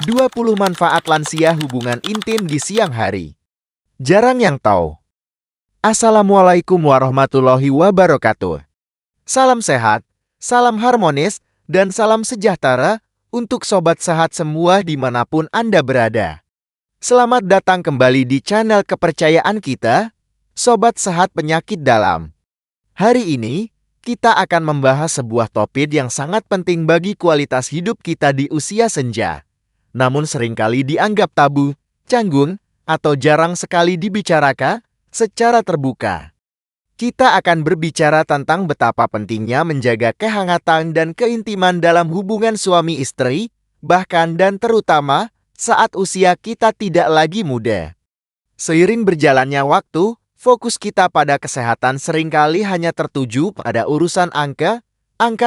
20 manfaat lansia hubungan intim di siang hari. Jarang yang tahu. Assalamualaikum warahmatullahi wabarakatuh. Salam sehat, salam harmonis, dan salam sejahtera untuk sobat sehat semua dimanapun Anda berada. Selamat datang kembali di channel kepercayaan kita, Sobat Sehat Penyakit Dalam. Hari ini, kita akan membahas sebuah topik yang sangat penting bagi kualitas hidup kita di usia senja. Namun seringkali dianggap tabu, canggung, atau jarang sekali dibicarakan secara terbuka. Kita akan berbicara tentang betapa pentingnya menjaga kehangatan dan keintiman dalam hubungan suami istri, bahkan dan terutama saat usia kita tidak lagi muda. Seiring berjalannya waktu, fokus kita pada kesehatan seringkali hanya tertuju pada urusan angka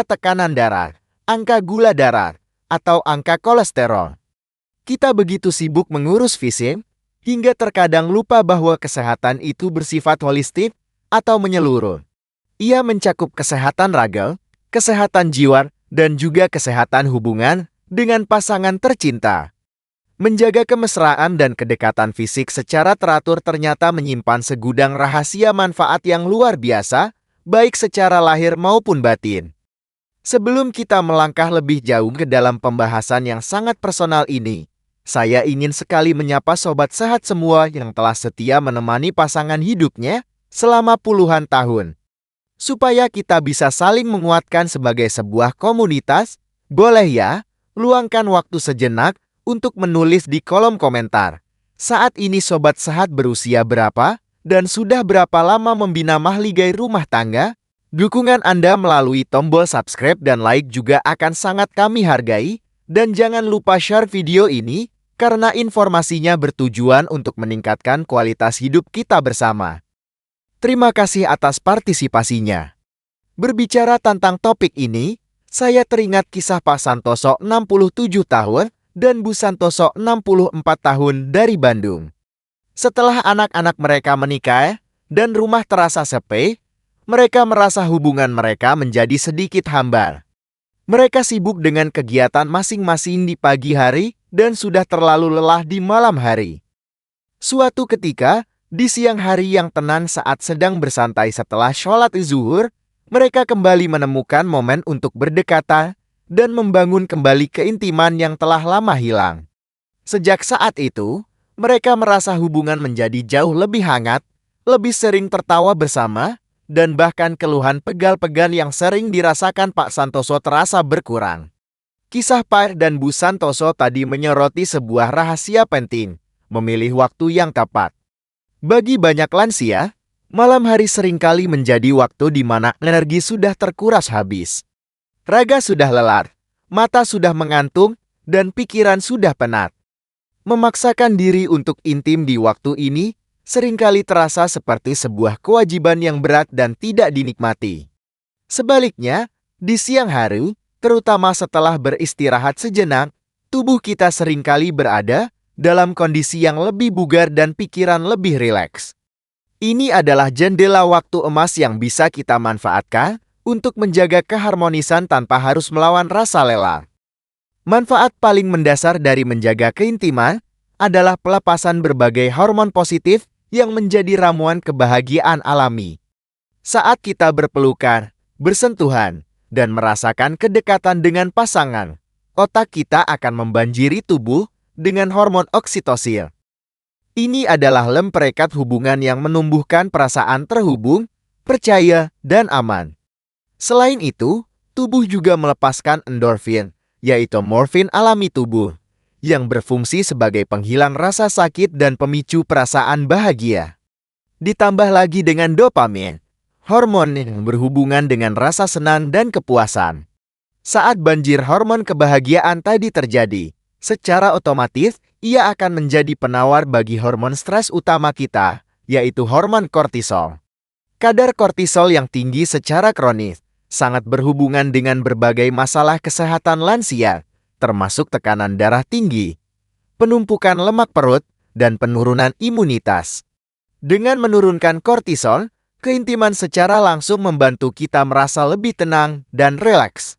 tekanan darah, angka gula darah, atau angka kolesterol. Kita begitu sibuk mengurus fisik, hingga terkadang lupa bahwa kesehatan itu bersifat holistik atau menyeluruh. Ia mencakup kesehatan raga, kesehatan jiwa, dan juga kesehatan hubungan dengan pasangan tercinta. Menjaga kemesraan dan kedekatan fisik secara teratur ternyata menyimpan segudang rahasia manfaat yang luar biasa, baik secara lahir maupun batin. Sebelum kita melangkah lebih jauh ke dalam pembahasan yang sangat personal ini, saya ingin sekali menyapa sobat sehat semua yang telah setia menemani pasangan hidupnya selama puluhan tahun. Supaya kita bisa saling menguatkan sebagai sebuah komunitas, boleh ya, luangkan waktu sejenak untuk menulis di kolom komentar. Saat ini sobat sehat berusia berapa dan sudah berapa lama membina mahligai rumah tangga? Dukungan Anda melalui tombol subscribe dan like juga akan sangat kami hargai. Dan jangan lupa share video ini, karena informasinya bertujuan untuk meningkatkan kualitas hidup kita bersama. Terima kasih atas partisipasinya. Berbicara tentang topik ini, saya teringat kisah Pak Santoso 67 tahun dan Bu Santoso 64 tahun dari Bandung. Setelah anak-anak mereka menikah dan rumah terasa sepi, mereka merasa hubungan mereka menjadi sedikit hambar. Mereka sibuk dengan kegiatan masing-masing di pagi hari dan sudah terlalu lelah di malam hari. Suatu ketika, di siang hari yang tenang saat sedang bersantai setelah sholat zuhur, mereka kembali menemukan momen untuk berdekatan dan membangun kembali keintiman yang telah lama hilang. Sejak saat itu, mereka merasa hubungan menjadi jauh lebih hangat, lebih sering tertawa bersama, dan bahkan keluhan pegal-pegal yang sering dirasakan Pak Santoso terasa berkurang. Kisah Pak dan Bu Santoso tadi menyoroti sebuah rahasia penting, memilih waktu yang tepat. Bagi banyak lansia, malam hari seringkali menjadi waktu di mana energi sudah terkuras habis. Raga sudah lelah, mata sudah mengantuk, dan pikiran sudah penat. Memaksakan diri untuk intim di waktu ini seringkali terasa seperti sebuah kewajiban yang berat dan tidak dinikmati. Sebaliknya, di siang hari, terutama setelah beristirahat sejenak, tubuh kita seringkali berada dalam kondisi yang lebih bugar dan pikiran lebih rileks. Ini adalah jendela waktu emas yang bisa kita manfaatkan untuk menjaga keharmonisan tanpa harus melawan rasa lelah. Manfaat paling mendasar dari menjaga keintiman adalah pelepasan berbagai hormon positif yang menjadi ramuan kebahagiaan alami. Saat kita berpelukan, bersentuhan, dan merasakan kedekatan dengan pasangan, otak kita akan membanjiri tubuh dengan hormon oksitosin. Ini adalah lem perekat hubungan yang menumbuhkan perasaan terhubung, percaya, dan aman. Selain itu, tubuh juga melepaskan endorfin, yaitu morfin alami tubuh, yang berfungsi sebagai penghilang rasa sakit dan pemicu perasaan bahagia. Ditambah lagi dengan dopamin, hormon yang berhubungan dengan rasa senang dan kepuasan. Saat banjir hormon kebahagiaan tadi terjadi, secara otomatis ia akan menjadi penawar bagi hormon stres utama kita, yaitu hormon kortisol. Kadar kortisol yang tinggi secara kronis sangat berhubungan dengan berbagai masalah kesehatan lansia, termasuk tekanan darah tinggi, penumpukan lemak perut, dan penurunan imunitas. Dengan menurunkan kortisol, keintiman secara langsung membantu kita merasa lebih tenang dan rileks.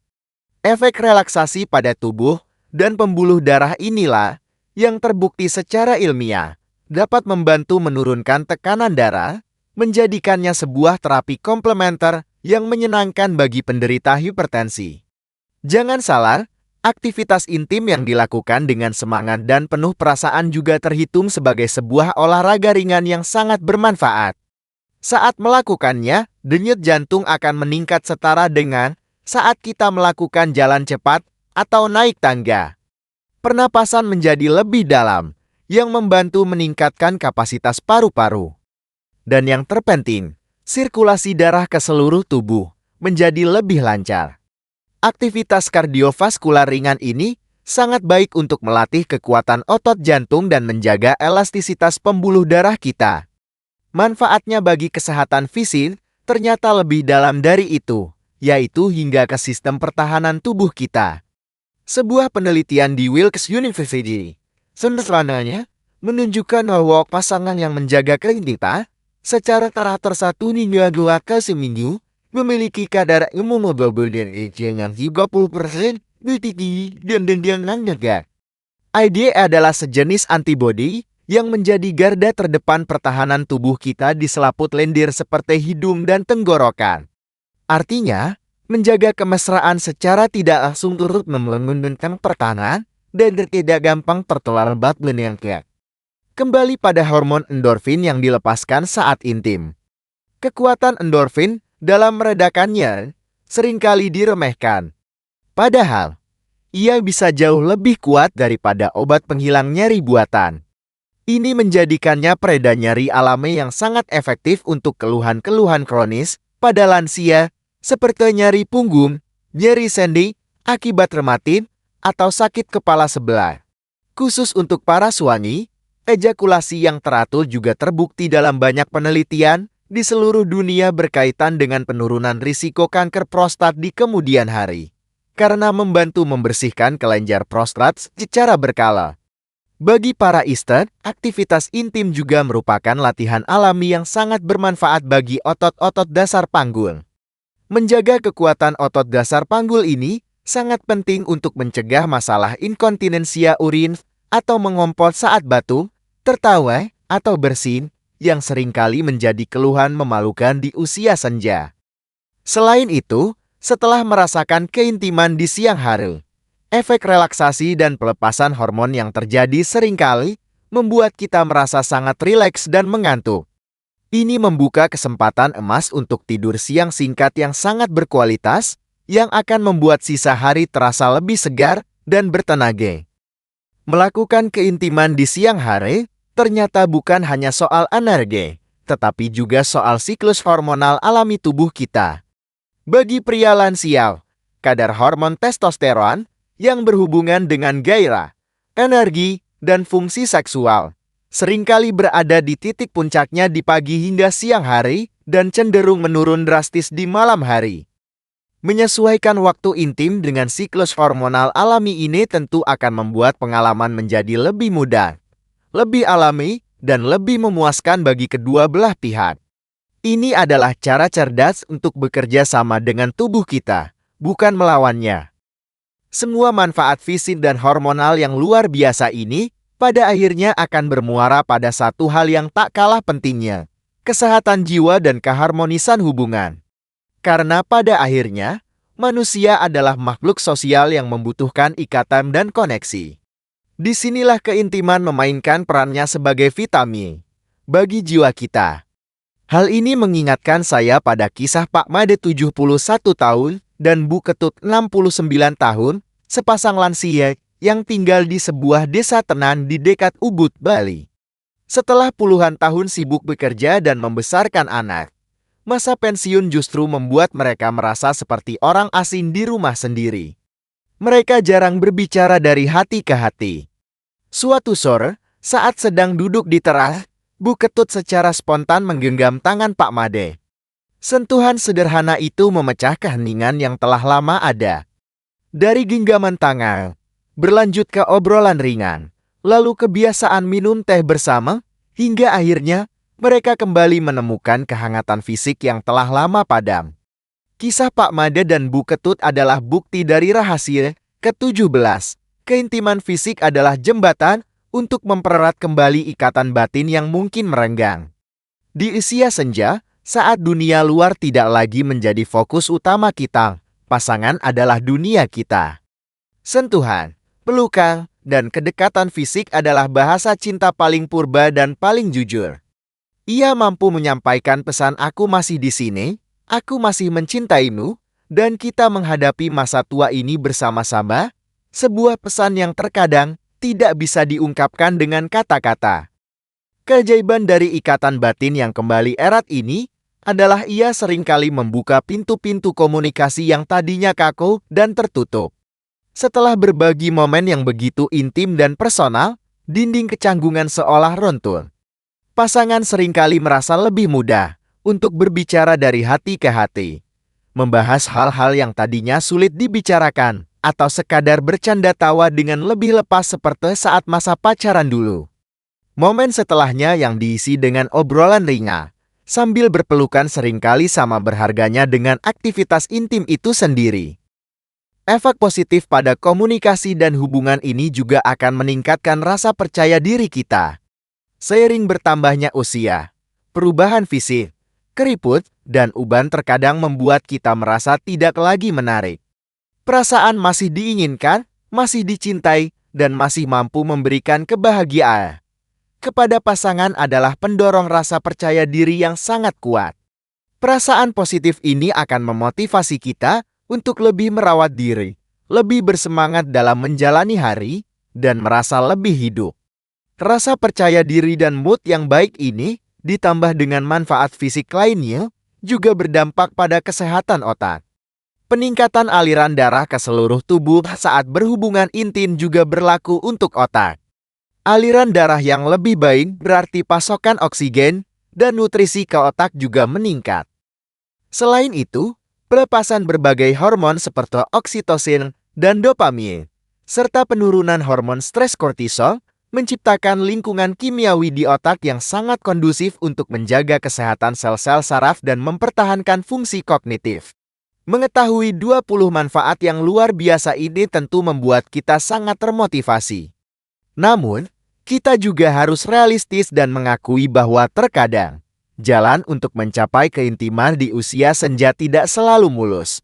Efek relaksasi pada tubuh dan pembuluh darah inilah yang terbukti secara ilmiah dapat membantu menurunkan tekanan darah, menjadikannya sebuah terapi komplementer yang menyenangkan bagi penderita hipertensi. Jangan salah, aktivitas intim yang dilakukan dengan semangat dan penuh perasaan juga terhitung sebagai sebuah olahraga ringan yang sangat bermanfaat. Saat melakukannya, denyut jantung akan meningkat setara dengan saat kita melakukan jalan cepat atau naik tangga. Pernapasan menjadi lebih dalam, yang membantu meningkatkan kapasitas paru-paru. Dan yang terpenting, sirkulasi darah ke seluruh tubuh menjadi lebih lancar. Aktivitas kardiovaskular ringan ini sangat baik untuk melatih kekuatan otot jantung dan menjaga elastisitas pembuluh darah kita. Manfaatnya bagi kesehatan fisik ternyata lebih dalam dari itu, yaitu hingga ke sistem pertahanan tubuh kita. Sebuah penelitian di Wilkes University sederhananya menunjukkan bahwa pasangan yang menjaga kita secara teratur 1 hingga 2 kali seminggu memiliki kadar hemoglobin yang 30% lebih tinggi dan yang negatif. IgA adalah sejenis antibodi yang menjadi garda terdepan pertahanan tubuh kita di selaput lendir seperti hidung dan tenggorokan. Artinya, menjaga kemesraan secara tidak langsung turut menurunkan pertahanan dan tidak gampang tertular bakteri yang kuat. Kembali pada hormon endorfin yang dilepaskan saat intim. Kekuatan endorfin dalam meredakannya seringkali diremehkan. Padahal, ia bisa jauh lebih kuat daripada obat penghilang nyeri buatan. Ini menjadikannya pereda nyeri alami yang sangat efektif untuk keluhan-keluhan kronis pada lansia, seperti nyeri punggung, nyeri sendi, akibat reumatik, atau sakit kepala sebelah. Khusus untuk para suami, ejakulasi yang teratur juga terbukti dalam banyak penelitian di seluruh dunia berkaitan dengan penurunan risiko kanker prostat di kemudian hari, karena membantu membersihkan kelenjar prostat secara berkala. Bagi para istri, aktivitas intim juga merupakan latihan alami yang sangat bermanfaat bagi otot-otot dasar panggul. Menjaga kekuatan otot dasar panggul ini sangat penting untuk mencegah masalah inkontinensia urin atau mengompol saat batu, tertawa, atau bersin, yang seringkali menjadi keluhan memalukan di usia senja. Selain itu, setelah merasakan keintiman di siang hari, efek relaksasi dan pelepasan hormon yang terjadi seringkali membuat kita merasa sangat rileks dan mengantuk. Ini membuka kesempatan emas untuk tidur siang singkat yang sangat berkualitas, yang akan membuat sisa hari terasa lebih segar dan bertenaga. Melakukan keintiman di siang hari ternyata bukan hanya soal energi, tetapi juga soal siklus hormonal alami tubuh kita. Bagi pria lansia, kadar hormon testosteron yang berhubungan dengan gairah, energi, dan fungsi seksual seringkali berada di titik puncaknya di pagi hingga siang hari dan cenderung menurun drastis di malam hari. Menyesuaikan waktu intim dengan siklus hormonal alami ini tentu akan membuat pengalaman menjadi lebih mudah, lebih alami, dan lebih memuaskan bagi kedua belah pihak. Ini adalah cara cerdas untuk bekerja sama dengan tubuh kita, bukan melawannya. Semua manfaat fisik dan hormonal yang luar biasa ini pada akhirnya akan bermuara pada satu hal yang tak kalah pentingnya, kesehatan jiwa dan keharmonisan hubungan. Karena pada akhirnya, manusia adalah makhluk sosial yang membutuhkan ikatan dan koneksi. Disinilah keintiman memainkan perannya sebagai vitamin bagi jiwa kita. Hal ini mengingatkan saya pada kisah Pak Made 71 tahun dan Bu Ketut 69 tahun, sepasang lansia yang tinggal di sebuah desa tenan di dekat Ubud, Bali. Setelah puluhan tahun sibuk bekerja dan membesarkan anak, masa pensiun justru membuat mereka merasa seperti orang asing di rumah sendiri. Mereka jarang berbicara dari hati ke hati. Suatu sore, saat sedang duduk di teras, Bu Ketut secara spontan menggenggam tangan Pak Made. Sentuhan sederhana itu memecah keheningan yang telah lama ada. Dari genggaman tangan, berlanjut ke obrolan ringan, lalu kebiasaan minum teh bersama, hingga akhirnya mereka kembali menemukan kehangatan fisik yang telah lama padam. Kisah Pak Made dan Bu Ketut adalah bukti dari rahasia ke-17, Keintiman fisik adalah jembatan untuk mempererat kembali ikatan batin yang mungkin merenggang. Di usia senja, saat dunia luar tidak lagi menjadi fokus utama kita, pasangan adalah dunia kita. Sentuhan, pelukan, dan kedekatan fisik adalah bahasa cinta paling purba dan paling jujur. Ia mampu menyampaikan pesan "aku masih di sini, aku masih mencintaimu, dan kita menghadapi masa tua ini bersama-sama." Sebuah pesan yang terkadang tidak bisa diungkapkan dengan kata-kata. Keajaiban dari ikatan batin yang kembali erat ini adalah ia seringkali membuka pintu-pintu komunikasi yang tadinya kaku dan tertutup. Setelah berbagi momen yang begitu intim dan personal, dinding kecanggungan seolah runtuh. Pasangan seringkali merasa lebih mudah untuk berbicara dari hati ke hati, membahas hal-hal yang tadinya sulit dibicarakan, atau sekadar bercanda tawa dengan lebih lepas seperti saat masa pacaran dulu. Momen setelahnya yang diisi dengan obrolan ringan, sambil berpelukan seringkali sama berharganya dengan aktivitas intim itu sendiri. Efek positif pada komunikasi dan hubungan ini juga akan meningkatkan rasa percaya diri kita. Seiring bertambahnya usia, perubahan fisik, keriput, dan uban terkadang membuat kita merasa tidak lagi menarik. Perasaan masih diinginkan, masih dicintai, dan masih mampu memberikan kebahagiaan kepada pasangan adalah pendorong rasa percaya diri yang sangat kuat. Perasaan positif ini akan memotivasi kita untuk lebih merawat diri, lebih bersemangat dalam menjalani hari, dan merasa lebih hidup. Rasa percaya diri dan mood yang baik ini, ditambah dengan manfaat fisik lainnya, juga berdampak pada kesehatan otak. Peningkatan aliran darah ke seluruh tubuh saat berhubungan intim juga berlaku untuk otak. Aliran darah yang lebih baik berarti pasokan oksigen dan nutrisi ke otak juga meningkat. Selain itu, pelepasan berbagai hormon seperti oksitosin dan dopamin, serta penurunan hormon stres kortisol, menciptakan lingkungan kimiawi di otak yang sangat kondusif untuk menjaga kesehatan sel-sel saraf dan mempertahankan fungsi kognitif. Mengetahui 20 manfaat yang luar biasa ini tentu membuat kita sangat termotivasi. Namun, kita juga harus realistis dan mengakui bahwa terkadang jalan untuk mencapai keintiman di usia senja tidak selalu mulus.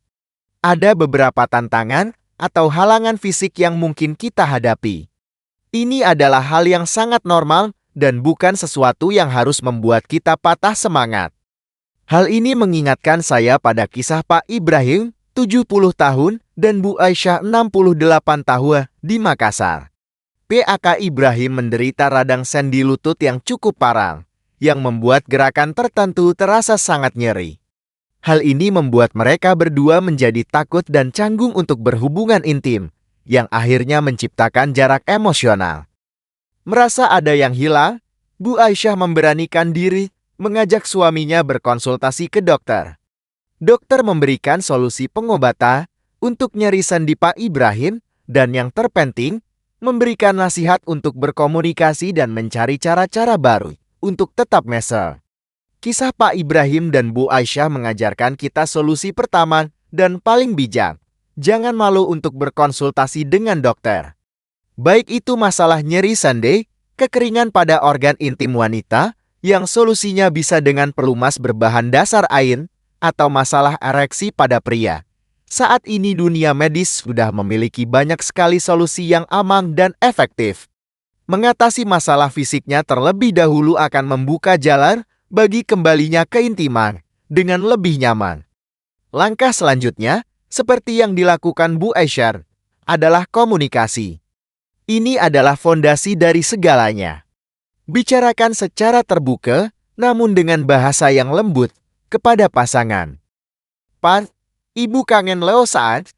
Ada beberapa tantangan atau halangan fisik yang mungkin kita hadapi. Ini adalah hal yang sangat normal dan bukan sesuatu yang harus membuat kita patah semangat. Hal ini mengingatkan saya pada kisah Pak Ibrahim, 70 tahun, dan Bu Aisyah, 68 tahun, di Makassar. Pak Ibrahim menderita radang sendi lutut yang cukup parah, yang membuat gerakan tertentu terasa sangat nyeri. Hal ini membuat mereka berdua menjadi takut dan canggung untuk berhubungan intim, yang akhirnya menciptakan jarak emosional. Merasa ada yang hilang, Bu Aisyah memberanikan diri mengajak suaminya berkonsultasi ke dokter. Dokter memberikan solusi pengobatan untuk nyeri sendi Pak Ibrahim dan yang terpenting, memberikan nasihat untuk berkomunikasi dan mencari cara-cara baru untuk tetap mesra. Kisah Pak Ibrahim dan Bu Aisyah mengajarkan kita solusi pertama dan paling bijak. Jangan malu untuk berkonsultasi dengan dokter. Baik itu masalah nyeri sendi, kekeringan pada organ intim wanita, yang solusinya bisa dengan pelumas berbahan dasar air, atau masalah ereksi pada pria. Saat ini dunia medis sudah memiliki banyak sekali solusi yang aman dan efektif. Mengatasi masalah fisiknya terlebih dahulu akan membuka jalan bagi kembalinya keintiman dengan lebih nyaman. Langkah selanjutnya, seperti yang dilakukan Bu Aisyah, adalah komunikasi. Ini adalah fondasi dari segalanya. Bicarakan secara terbuka, namun dengan bahasa yang lembut, kepada pasangan. Pak, Ibu kangen Leo saat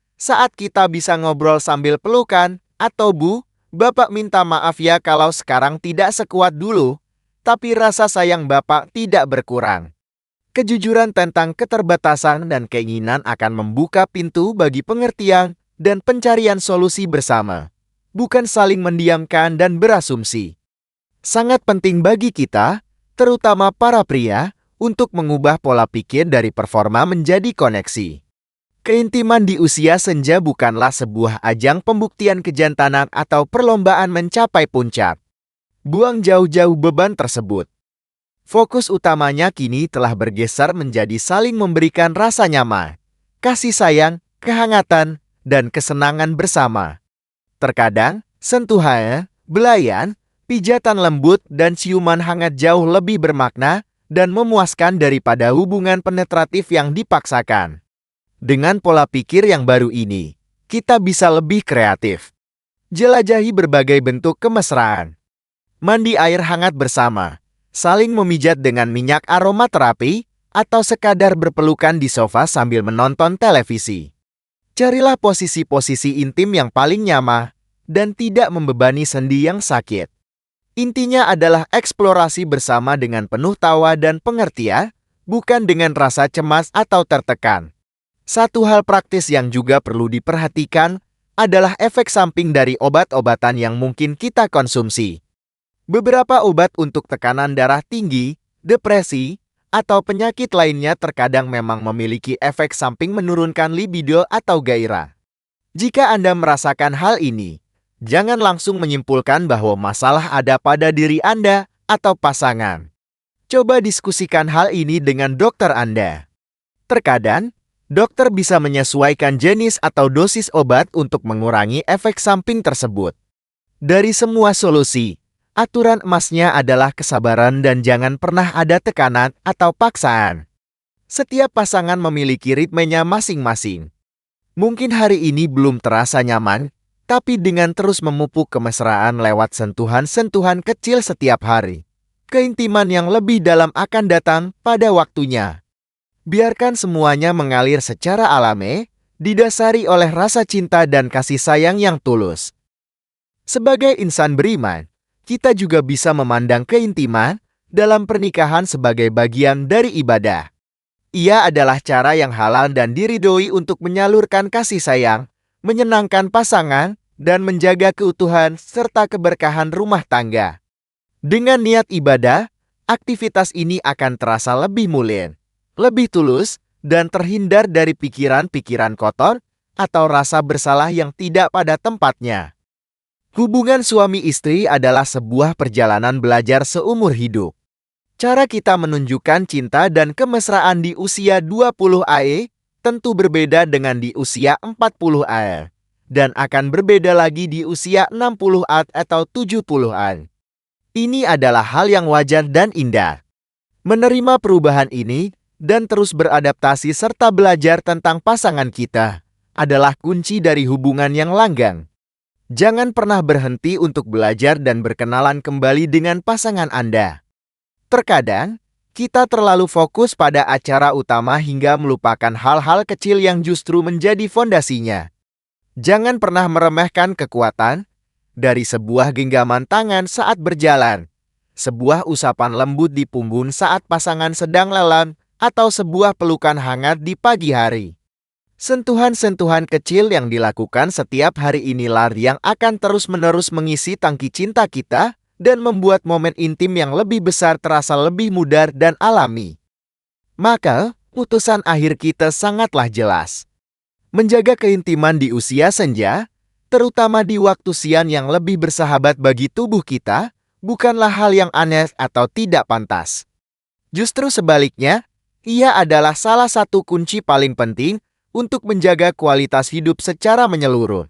kita bisa ngobrol sambil pelukan, atau Bu, Bapak minta maaf ya kalau sekarang tidak sekuat dulu, tapi rasa sayang Bapak tidak berkurang. Kejujuran tentang keterbatasan dan keinginan akan membuka pintu bagi pengertian dan pencarian solusi bersama, bukan saling mendiamkan dan berasumsi. Sangat penting bagi kita, terutama para pria, untuk mengubah pola pikir dari performa menjadi koneksi. Keintiman di usia senja bukanlah sebuah ajang pembuktian kejantanan atau perlombaan mencapai puncak. Buang jauh-jauh beban tersebut. Fokus utamanya kini telah bergeser menjadi saling memberikan rasa nyaman, kasih sayang, kehangatan, dan kesenangan bersama. Terkadang, sentuhan, belayan, pijatan lembut, dan ciuman hangat jauh lebih bermakna dan memuaskan daripada hubungan penetratif yang dipaksakan. Dengan pola pikir yang baru ini, kita bisa lebih kreatif. Jelajahi berbagai bentuk kemesraan. Mandi air hangat bersama, saling memijat dengan minyak aromaterapi, atau sekadar berpelukan di sofa sambil menonton televisi. Carilah posisi-posisi intim yang paling nyaman dan tidak membebani sendi yang sakit. Intinya adalah eksplorasi bersama dengan penuh tawa dan pengertian, bukan dengan rasa cemas atau tertekan. Satu hal praktis yang juga perlu diperhatikan adalah efek samping dari obat-obatan yang mungkin kita konsumsi. Beberapa obat untuk tekanan darah tinggi, depresi, atau penyakit lainnya terkadang memang memiliki efek samping menurunkan libido atau gairah. Jika Anda merasakan hal ini, jangan langsung menyimpulkan bahwa masalah ada pada diri Anda atau pasangan. Coba diskusikan hal ini dengan dokter Anda. Terkadang, dokter bisa menyesuaikan jenis atau dosis obat untuk mengurangi efek samping tersebut. Dari semua solusi, aturan emasnya adalah kesabaran dan jangan pernah ada tekanan atau paksaan. Setiap pasangan memiliki ritmenya masing-masing. Mungkin hari ini belum terasa nyaman, tapi dengan terus memupuk kemesraan lewat sentuhan-sentuhan kecil setiap hari, keintiman yang lebih dalam akan datang pada waktunya. Biarkan semuanya mengalir secara alami, didasari oleh rasa cinta dan kasih sayang yang tulus. Sebagai insan beriman, kita juga bisa memandang keintiman dalam pernikahan sebagai bagian dari ibadah. Ia adalah cara yang halal dan diridhoi untuk menyalurkan kasih sayang, menyenangkan pasangan, dan menjaga keutuhan serta keberkahan rumah tangga. Dengan niat ibadah, aktivitas ini akan terasa lebih mulia, lebih tulus, dan terhindar dari pikiran-pikiran kotor atau rasa bersalah yang tidak pada tempatnya. Hubungan suami istri adalah sebuah perjalanan belajar seumur hidup. Cara kita menunjukkan cinta dan kemesraan di usia 20 AE tentu berbeda dengan di usia 40 AE, dan akan berbeda lagi di usia 60 AD atau 70 AD. Ini adalah hal yang wajar dan indah. Menerima perubahan ini dan terus beradaptasi serta belajar tentang pasangan kita adalah kunci dari hubungan yang langgeng. Jangan pernah berhenti untuk belajar dan berkenalan kembali dengan pasangan Anda. Terkadang, kita terlalu fokus pada acara utama hingga melupakan hal-hal kecil yang justru menjadi fondasinya. Jangan pernah meremehkan kekuatan dari sebuah genggaman tangan saat berjalan, sebuah usapan lembut di punggung saat pasangan sedang lelah, atau sebuah pelukan hangat di pagi hari. Sentuhan-sentuhan kecil yang dilakukan setiap hari inilah yang akan terus-menerus mengisi tangki cinta kita dan membuat momen intim yang lebih besar terasa lebih mudar dan alami. Maka, putusan akhir kita sangatlah jelas. Menjaga keintiman di usia senja, terutama di waktu siang yang lebih bersahabat bagi tubuh kita, bukanlah hal yang aneh atau tidak pantas. Justru sebaliknya, ia adalah salah satu kunci paling penting untuk menjaga kualitas hidup secara menyeluruh.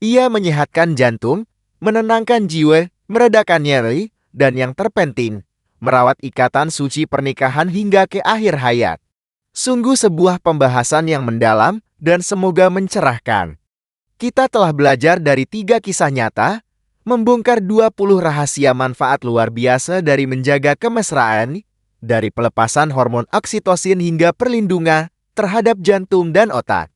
Ia menyehatkan jantung, menenangkan jiwa, meredakan nyeri, dan yang terpenting, merawat ikatan suci pernikahan hingga ke akhir hayat. Sungguh sebuah pembahasan yang mendalam dan semoga mencerahkan. Kita telah belajar dari 3 kisah nyata, membongkar 20 rahasia manfaat luar biasa dari menjaga kemesraan, dari pelepasan hormon oksitosin hingga perlindungan terhadap jantung dan otak.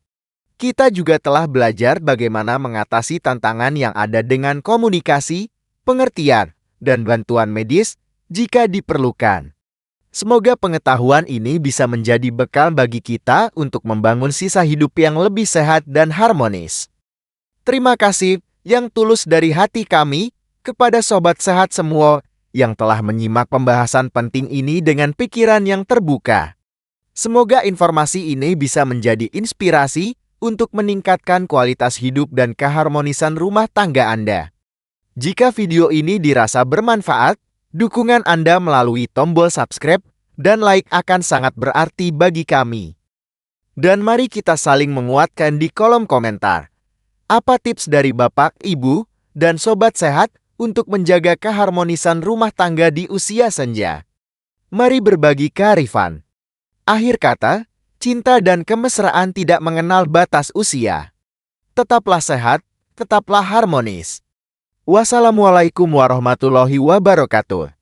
Kita juga telah belajar bagaimana mengatasi tantangan yang ada dengan komunikasi, pengertian, dan bantuan medis jika diperlukan. Semoga pengetahuan ini bisa menjadi bekal bagi kita untuk membangun sisa hidup yang lebih sehat dan harmonis. Terima kasih yang tulus dari hati kami kepada sobat sehat semua yang telah menyimak pembahasan penting ini dengan pikiran yang terbuka. Semoga informasi ini bisa menjadi inspirasi untuk meningkatkan kualitas hidup dan keharmonisan rumah tangga Anda. Jika video ini dirasa bermanfaat, dukungan Anda melalui tombol subscribe dan like akan sangat berarti bagi kami. Dan mari kita saling menguatkan di kolom komentar. Apa tips dari Bapak, Ibu, dan Sobat Sehat untuk menjaga keharmonisan rumah tangga di usia senja? Mari berbagi kearifan. Akhir kata, cinta dan kemesraan tidak mengenal batas usia. Tetaplah sehat, tetaplah harmonis. Wassalamualaikum warahmatullahi wabarakatuh.